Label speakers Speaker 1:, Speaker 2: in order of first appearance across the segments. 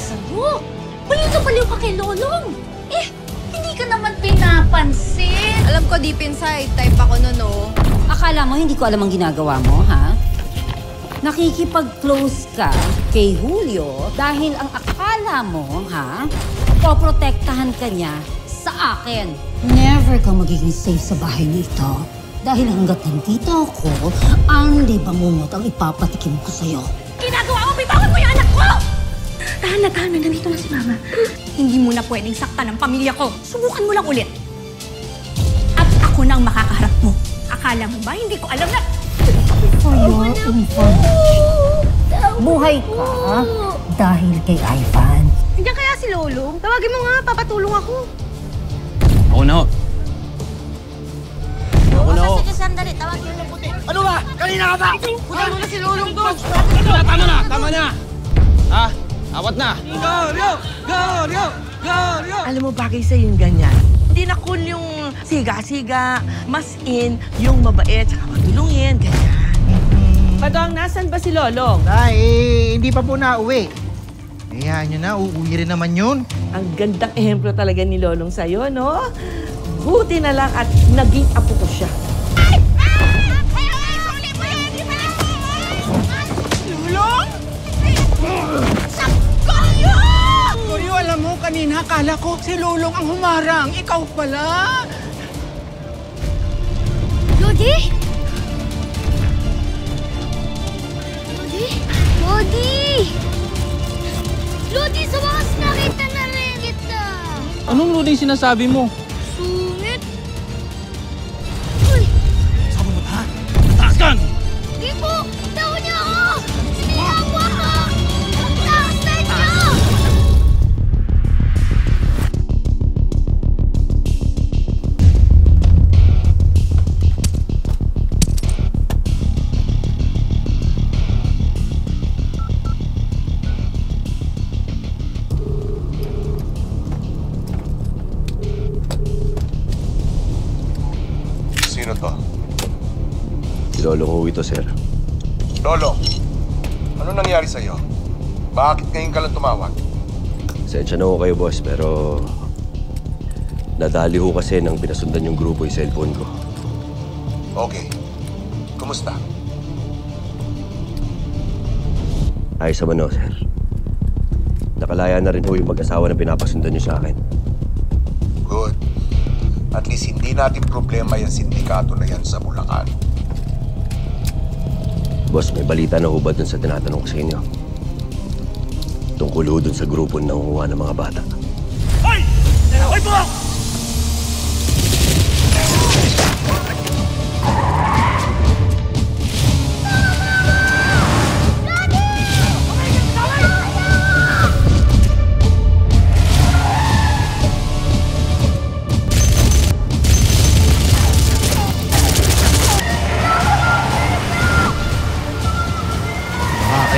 Speaker 1: sa'yo. Baliw ka kay Lolong. Eh, hindi ka naman pinapansin.
Speaker 2: Alam ko deep inside, type ako nun, no?
Speaker 3: Akala mo hindi ko alam ang ginagawa mo, ha? Nakikipag-close ka kay Julio dahil ang akala mo, ha? Poprotektahan ka niya sa akin. Never ka magiging safe sa bahay nito. Dahil hanggat nandito ako, ang di bangungot ang ipapatikim ko sa'yo.
Speaker 1: Ginagawa mo, bitawan mo yung anak ko! Tahan na, nandito na si Mama. Hindi mo na pwedeng saktan ang pamilya ko. Subukan mo lang ulit. At ako na ang makakaharap mo. Akala mo ba hindi ko alam na...
Speaker 3: For your information, buhay ka dahil kay Ivan.
Speaker 1: Nandiyan kaya si Lolong? Tawagin mo nga, papatulong ako.
Speaker 4: Ako na ho. Ako na ho.
Speaker 1: Sige, sandali. Tawagin mo puti.
Speaker 4: Ano ba? Kanina ka ba?
Speaker 1: Puti mo na si Lolong doon.
Speaker 4: Tama na! Tama na! Ha? Awat na! Goryo!
Speaker 5: Alam mo, bagay sa yung ganyan. Hindi na cool yung siga-siga, mas in, yung mabait, saka matulungin, ganyan.
Speaker 6: Padong, nasan ba si Lolong?
Speaker 7: Hindi pa po nauwi. Hayaan nyo na, uuwi rin naman yun.
Speaker 5: Ang gandang ehemplo talaga ni Lolong sa'yo, no? Buti na lang at naging apo ko siya.
Speaker 1: Lolong? Sakto!
Speaker 8: Goryo, alam mo, kanina akala ko si Lolong ang humarang. Ikaw pala.
Speaker 1: Lodi? Lodi! Lodi, sa wakas nakita na rin kita.
Speaker 4: Anong Lodi sinasabi mo?
Speaker 1: Sungit. Uy!
Speaker 4: Sabi mo ha? Taas kan!
Speaker 1: Di po! Tawa niya ako! Sinihan mo ako! Ang taas na niyo!
Speaker 9: Sino to?
Speaker 10: Si Lolong Hui to, sir.
Speaker 9: Lolo, ano nangyari sa'yo? Bakit ngayon ka lang tumawag?
Speaker 10: Sensya na ho kayo, boss, pero... nadali ho kasi nang pinasundan yung grupo yung cellphone ko.
Speaker 9: Okay. Kumusta?
Speaker 10: Ayos naman ho, sir. Nakalaya na rin ho yung mag-asawa na pinapasundan niyo sa akin.
Speaker 9: Good. At least hindi natin problema yung sindikato na yan sa Bulacan.
Speaker 10: Boss, may balita na ho ba dun sa tinatanong ko sa inyo? Tungkol ho dun sa grupo na nangunguha ng mga bata.
Speaker 4: Hoy! Hoy po!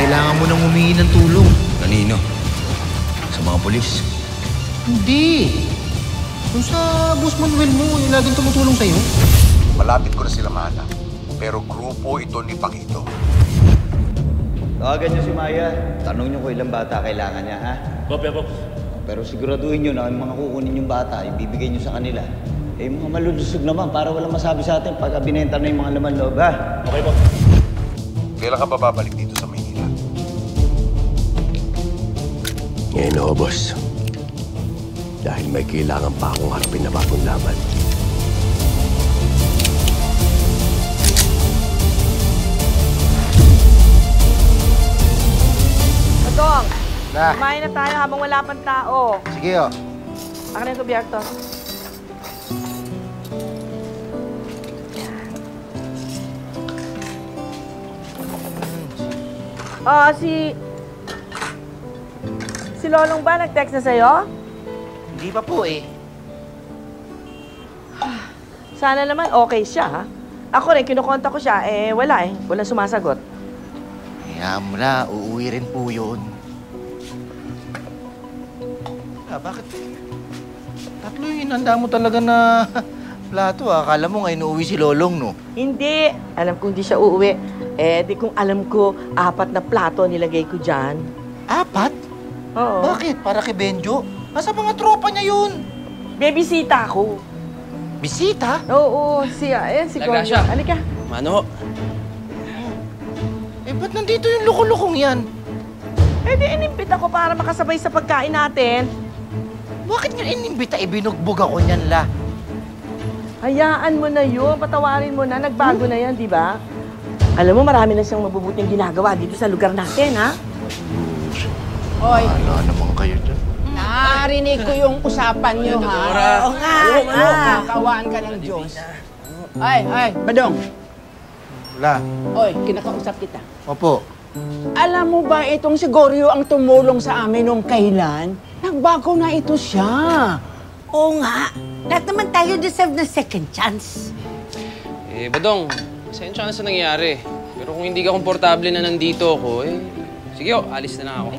Speaker 7: Kailangan mo nang humingi ng tulong.
Speaker 4: Kanino? Sa mga polis?
Speaker 7: Hindi. Kung sa Boss Manuel mo, yung laging tumutulong sa'yo.
Speaker 9: Malapit ko na sila mahanap. Pero grupo ito ni Paquito.
Speaker 11: Tawagan niyo si Maya. Tanong niyo kung ilang bata kailangan niya, ha?
Speaker 4: Opo.
Speaker 11: Pero siguraduhin niyo na ang mga kukunin yung bata, ibibigay niyo sa kanila. Eh, mga malulusog naman para walang masabi sa atin pagka binenta na yung mga laman loob, ha?
Speaker 4: Okay po.
Speaker 9: Kailan ka ba babalik dito sa Maynila?
Speaker 10: Ngayon ho, boss. Dahil may kailangan pa akong harapin na bagong laban.
Speaker 5: Padong,
Speaker 7: Na.
Speaker 5: kumain na tayo habang wala pang tao.
Speaker 7: Sige, oh.
Speaker 5: Akin na yung kubyerto. Si Lolong ba nag-text na sa'yo?
Speaker 7: Hindi pa po eh.
Speaker 5: Sana naman okay siya, ha? Ako rin, kinukonta ko siya, wala eh. Walang sumasagot.
Speaker 7: Hayaan mo na, uuwi rin po yun. Bakit? Tatlo yung inanda mo talaga na plato, ah. Akala mo ngayon uuwi si Lolong, no?
Speaker 5: Hindi. Alam ko hindi siya uuwi. Di kung alam ko, 4 na plato nilagay ko dyan.
Speaker 7: 4?
Speaker 5: Oo.
Speaker 7: Bakit? Para kay Benjo? Nasa mga tropa niya yun.
Speaker 5: May bisita ako.
Speaker 7: Bisita?
Speaker 5: Oo, si Goryo.
Speaker 4: Lagasya.
Speaker 5: Halika.
Speaker 4: Mano?
Speaker 7: Eh, ba't nandito yung lukulukong yan?
Speaker 5: Eh, di inimbita ko para makasabay sa pagkain natin.
Speaker 7: Bakit nyo inimbita? Ibinugbog ako niyan, la.
Speaker 5: Hayaan mo na yun. Patawarin mo na. Nagbago na yan, di ba? Alam mo, marami na siyang mabubuting ginagawa dito sa lugar natin, ha?
Speaker 8: Hoy,
Speaker 7: Wala naman kayo dyan.
Speaker 8: narinig ko yung usapan nyo, ha?
Speaker 5: Oo nga.
Speaker 8: Kawaan ka ng Diyos. Ay, Badong.
Speaker 7: Wala.
Speaker 8: Hoy, kinakausap kita.
Speaker 7: Opo.
Speaker 8: Alam mo ba itong si Goryo ang tumulong sa amin nung kailan? Nagbago na ito siya.
Speaker 3: Oo nga. Lahat naman tayo deserve ng second chance.
Speaker 4: Eh, Badong, pasensya ka na sa nangyari. Pero kung hindi ka komportable na nandito ako, sige, alis na lang ako.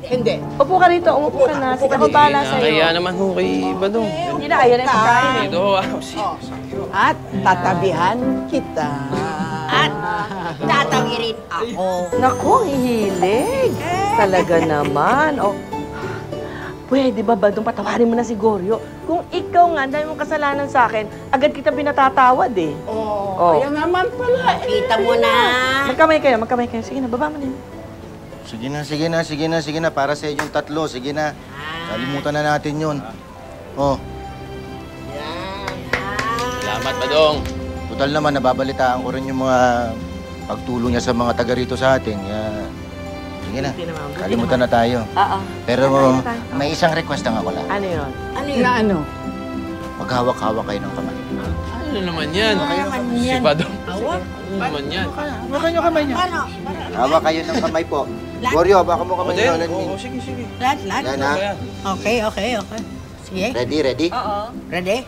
Speaker 8: Hindi.
Speaker 5: Upo ka rito. Umupo ka na. Sige, ako bahala sa'yo.
Speaker 4: Nakakaya naman ho kay Badong.
Speaker 5: Hindi na kaya na yung pagkain, eh.
Speaker 4: Ito,
Speaker 8: At tatabihan kita.
Speaker 3: At tatawirin ako.
Speaker 5: Naku, hihilig. Talaga naman. Oh. Pwede ba, Badong, patawarin mo na si Goryo? Kung ikaw nga, dahil mong kasalanan sa akin, agad kita pinatatawad eh. Oh.
Speaker 8: Kaya naman pala.
Speaker 3: Kita mo na.
Speaker 5: Magkamay kayo. Sige na, baba mo na yun.
Speaker 7: Sige na. Para sa inyong tatlo. Sige na. Kalimutan na natin yun. Oh.
Speaker 4: Salamat, Badong.
Speaker 7: Total naman, nababalitaan ko rin yung mga pagtulong niya sa mga taga rito sa atin. Sige na. Kalimutan na tayo.
Speaker 5: Oo.
Speaker 7: Pero may isang request lang ako lang.
Speaker 5: Ano yun?
Speaker 8: Na ano?
Speaker 7: Maghawak-hawak kayo ng kamay.
Speaker 4: Ano naman yan? Si Badong. Ano naman yan?
Speaker 7: Hawakan niyo kamay niyo. Hawak kayo ng kamay po. Goryo, baka mo kamay niyo.
Speaker 4: Oo, sige.
Speaker 3: Lahat.
Speaker 7: Yan ha.
Speaker 3: Okay. Sige.
Speaker 7: Ready?
Speaker 5: Oo.
Speaker 3: Ready?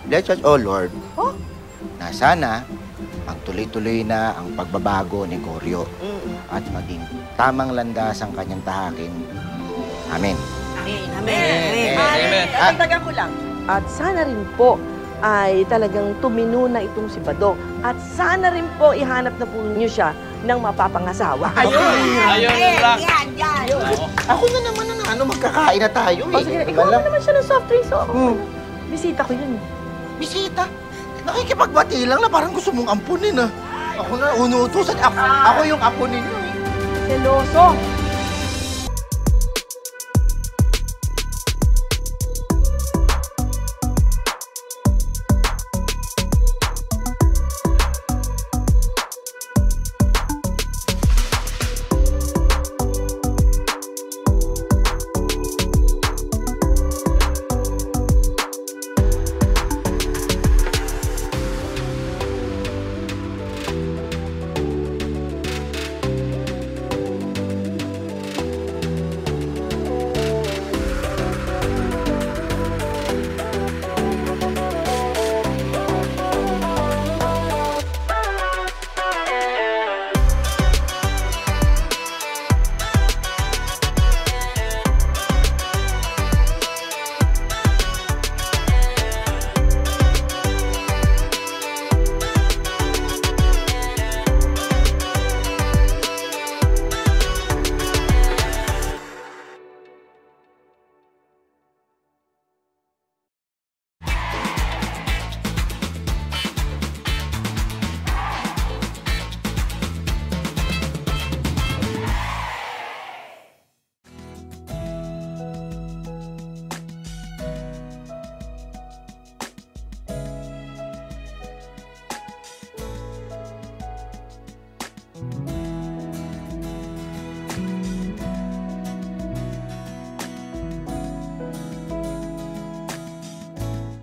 Speaker 7: Let's just, oh Lord, na sana magtuloy-tuloy na ang pagbabago ni Goryo at maging tamang landas ang kanyang tahakin. Amen.
Speaker 4: Amen.
Speaker 5: Dagdagan ko lang. At sana rin po ay talagang tumino na itong si Badong. At sana rin po ihanap na po niyo siya ng mapapangasawa.
Speaker 4: Ayun, Rock.
Speaker 7: Ako na naman magkakain na tayo
Speaker 5: O sige, ikaw naman siya ng soft drinks. So, bisita ko yun.
Speaker 7: Bisita? Nakikipagbati lang na parang gusto mong ampunin ah. Ako na unuutosan. Ako yung apo ninyo eh.
Speaker 5: Seloso.